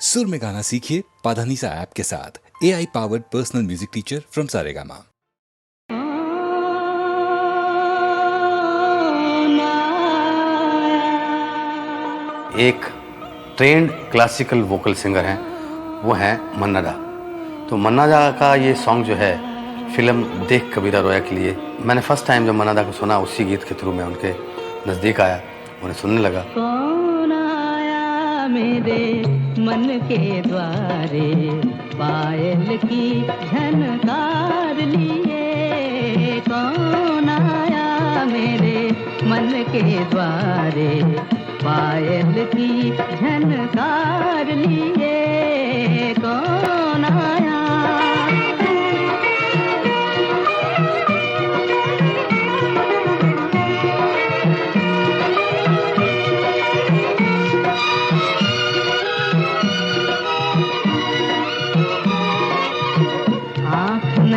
सुर में गाना सीखिए पाधानीसा ऐप के साथ। AI powered personal music teacher from Saregama. एक ट्रेंड क्लासिकल वोकल सिंगर हैं, वो हैं मन्ना दा। तो मन्ना दा का ये सॉन्ग जो है फिल्म देख कबीरा रोया के लिए मैंने फर्स्ट टाइम जब मन्ना दा को सुना, उसी गीत के थ्रू मैं उनके नज़दीक आया, उन्हें सुनने लगा। कौन आया मेरे मन के द्वारे, पायल की झनकार लिए। कौन आया मेरे मन के द्वारे, पायल की झनकार लिए। कौन आया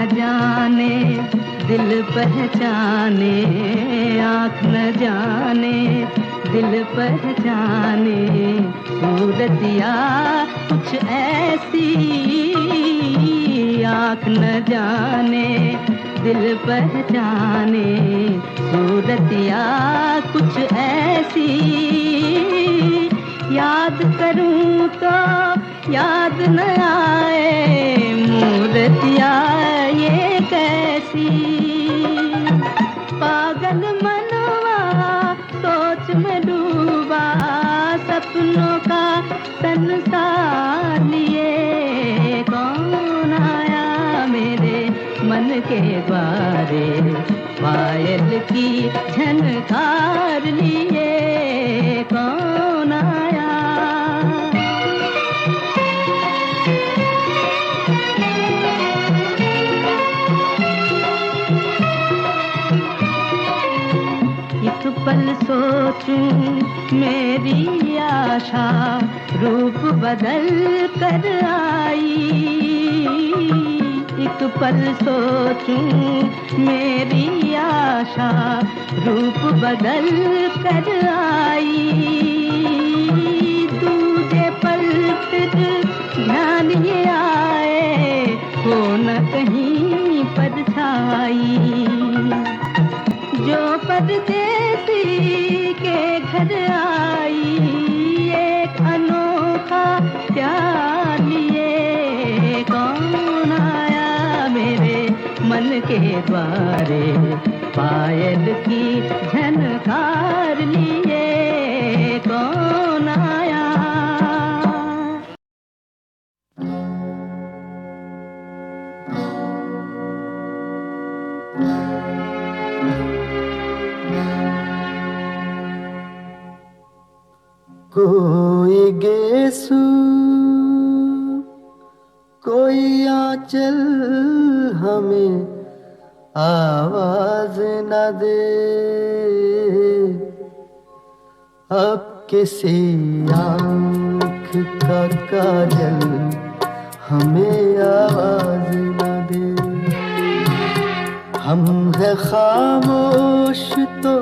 जाने दिल पहचाने, आँख न जाने दिल पहचाने। सूरतिया कुछ ऐसी, आँख न जाने दिल पहचाने। सूरतिया कुछ ऐसी, याद करूं तो याद न आए। मूर्तिया ये कैसी, पागल मनवा सोच में डूबा। सपनों का संसार लिए। कौन आया मेरे मन के द्वारे, पायल की झनकार लिए। कौन आया पल सोचूं मेरी आशा रूप बदल कर आई। एक पल सोचूं मेरी आशा रूप बदल कर आई। दूजे पल फिर ध्यान ये आए, हो न कहीं परछाई। जो परदेसी के घर आई, एक अनोखा प्यार लिए। कौन आया मेरे मन के द्वारे, पायल की झनकार लिए। कौन आया कोई गेसु कोई आंचल हमें आवाज न दे। अब किसी आँख का काजल हमें आवाज न दे। हम है खामोश तो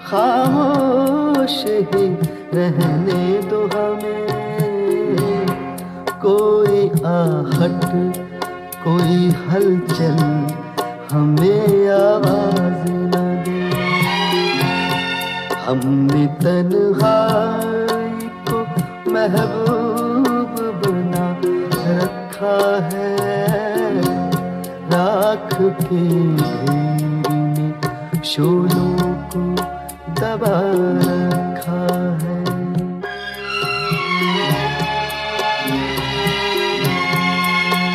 खामोश ही रहने दो हमें। कोई आहट कोई हलचल हमें आवाज न दे। हमने तन्हाई को महबूब बना रखा है। राख के ढेर में शोलों को दबा रखा है।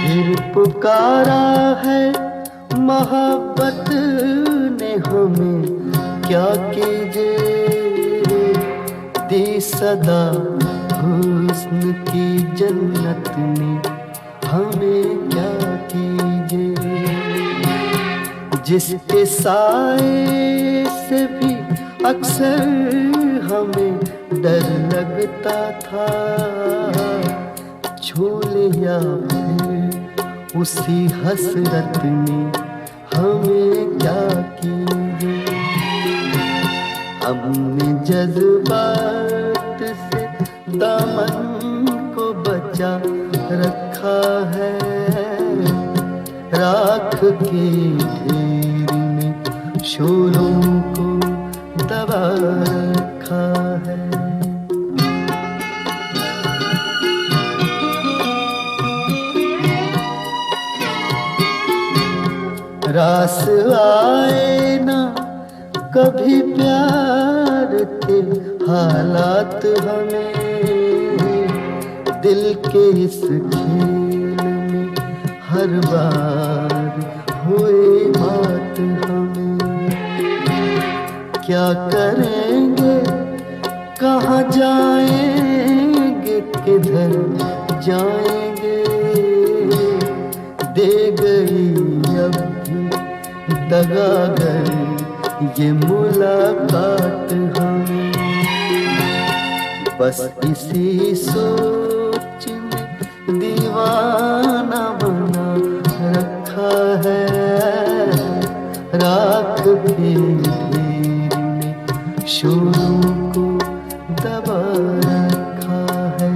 फिर पुकारा है मोहब्बत ने हमें, क्या कीजिए। दी सदा हुस्न की जन्नत में हमें क्या कीजिए। जिसके साए से भी अक्सर हमें डर लगता था। छू लिया फिर उसी हसरत ने हमें क्या कीजिए। हमने जज्बात से दामन को बचा बचा रखा है, राख के ढेर में शोलों को दबा रखा है। रास आए ना कभी प्यार के हालात हमें, दिल के इस खेल में हर बार हुए बात हमें। क्या करेंगे, कहाँ जाएंगे, किधर जाएंगे, दे गई अब भी दगागर ये मुलाकात हमें। बस इसी सोच में दीवाना बना रखा है, राख के ढेर में शोलों को दबा रखा है,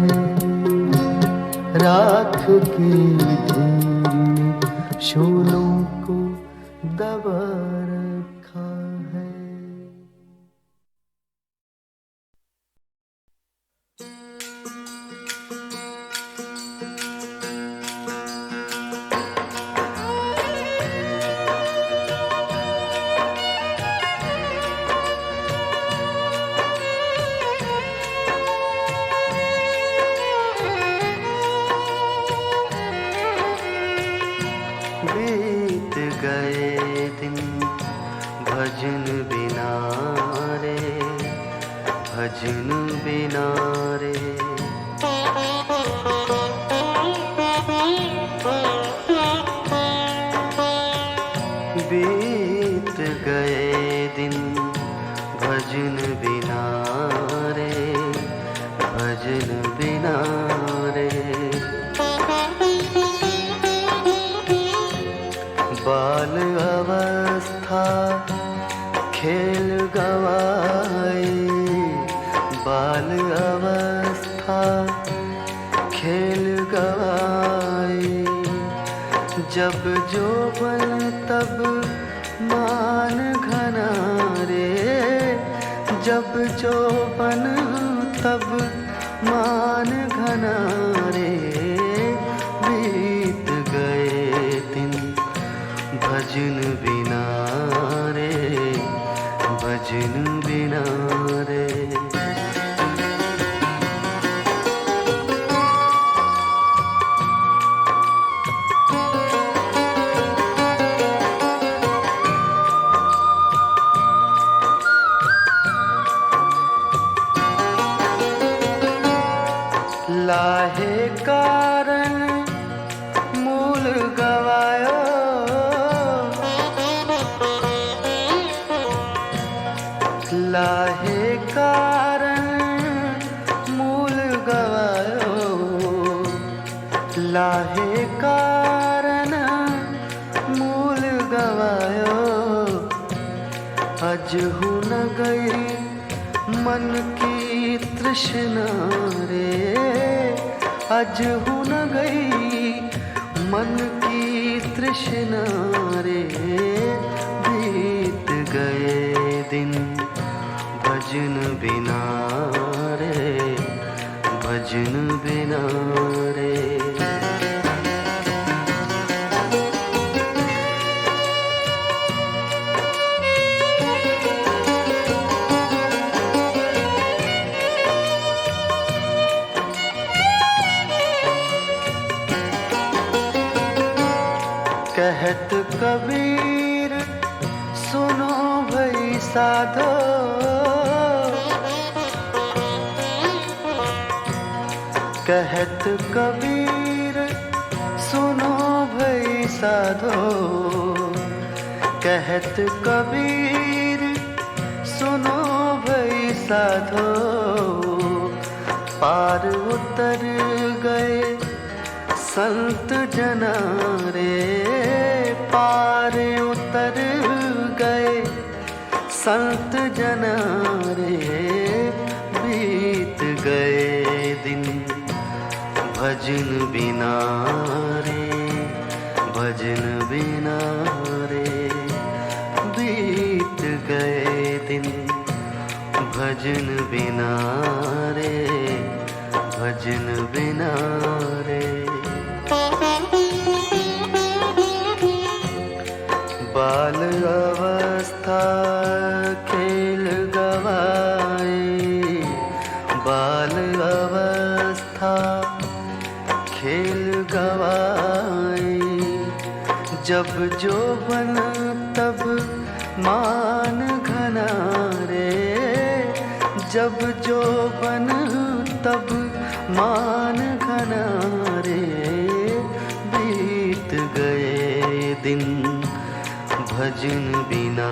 राख के ढेर में शोलों को दबा रखा है। बीत गए दिन भजन बिना रे, भजन बिना रे। बीत गए दिन भजन बिना रे, भजन बिना रे। बाल अवस्था खेल गवाई, बाल अवस्था खेल गवाई। जब जोबन तब मान घना रे, जब जोबन तब मान घना रे। बीत गए दिन भजन बिना रे, भजन बिना रे। लाहे कारण मूल गवायो, लाहे कारण मूल गवायो, लाहे कारण मूल गवायो। अजहु न गई मन की तृष्णा रे, अजहु न गई मन की तृष्णा रे। बीत गए दिन भजन बिना रे, भजन बिना रे। कहत कबीर सुनो भई साधो, कहत कबीर सुनो भई साधो, कहत कबीर सुनो भई साधो। पार उतर गए संत जना रे, पार उतर गए संत जना रे। बीत गए दिन भजन बिना रे, भजन बिना रे बीत गए दिन, भजन बिना रे, भजन बिना रे। बाल अवस्था खेल गवाई, बाल अवस्था खेल गवाई, जब जोबन तब मान घना रे, जब जोबन तब मान घना रे बीत गए दिन, भजन बिना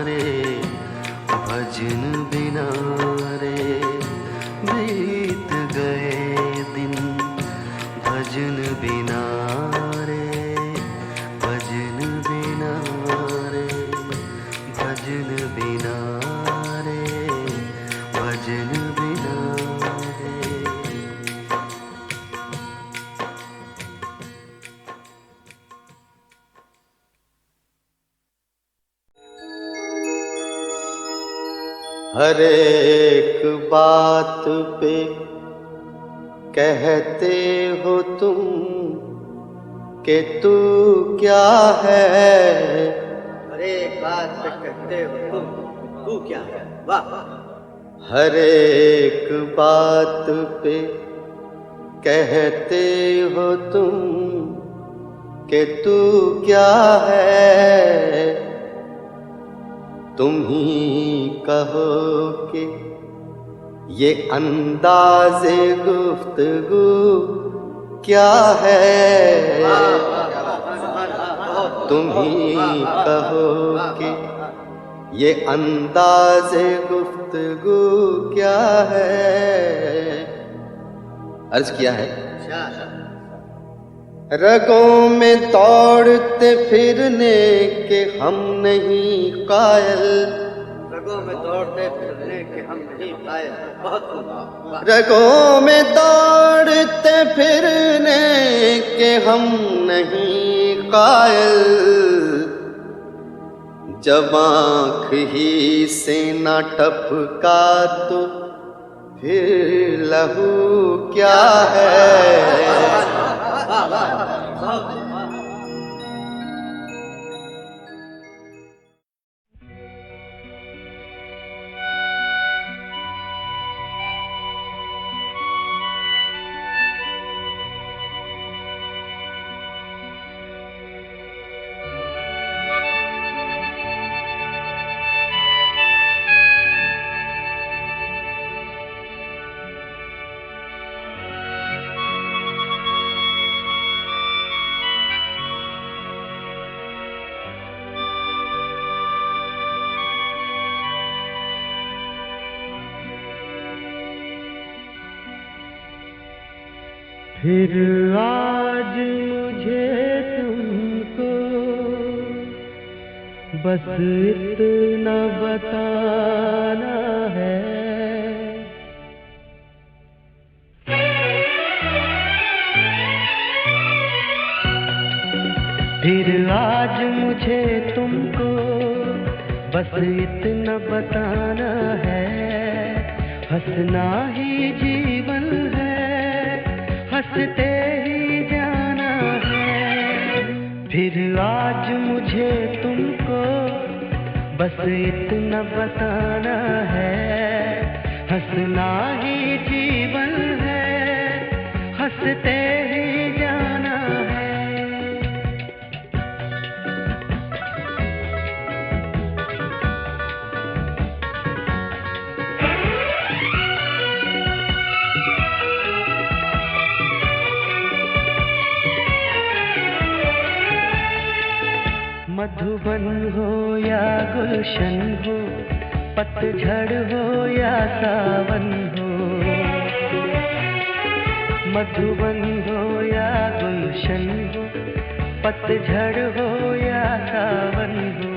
रे, भजन बिना रे बीत गए दिन, भजन बिना रे, भजन बिना रे, भजन बिना रे, भजन बिना रे। हर एक बात पे कहते हो तुम कि तू क्या है, हर एक बात पे कहते हो तुम तू क्या है, वाह। हर एक बात पे कहते हो तुम कि तू क्या है, तुम ही कहो कि ये अंदाज़े गुफ्तगू क्या है, तुम ही कहो कि ये अंदाज़े गुफ्तगू क्या है। अर्ज किया है, रगों में दौड़ते फिरने के हम नहीं कायल, रगों में दौड़ते फिरने के हम नहीं कायल, बहुत खूब। रगों में दौड़ते फिरने के हम नहीं कायल, जब आँख ही से न टपका तो फिर लहू क्या है। फिर आज मुझे तुमको बस इतना बताना है, फिर आज मुझे तुमको बस इतना बताना है, हंसना ही जीवन है, हंसते ही जाना है, फिर आज मुझे तुमको बस इतना बताना है, हंसना ही जीवन है, हंसते ही जाना है। मधुबन हो या गुलशन हो, पतझड़ हो या सावन हो, मधुबन हो या गुलशन हो, पतझड़ हो या सावन हो,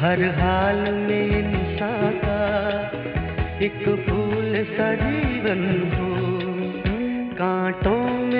हर हाल में इंसान का एक फूल सा जीवन हो, कांटों में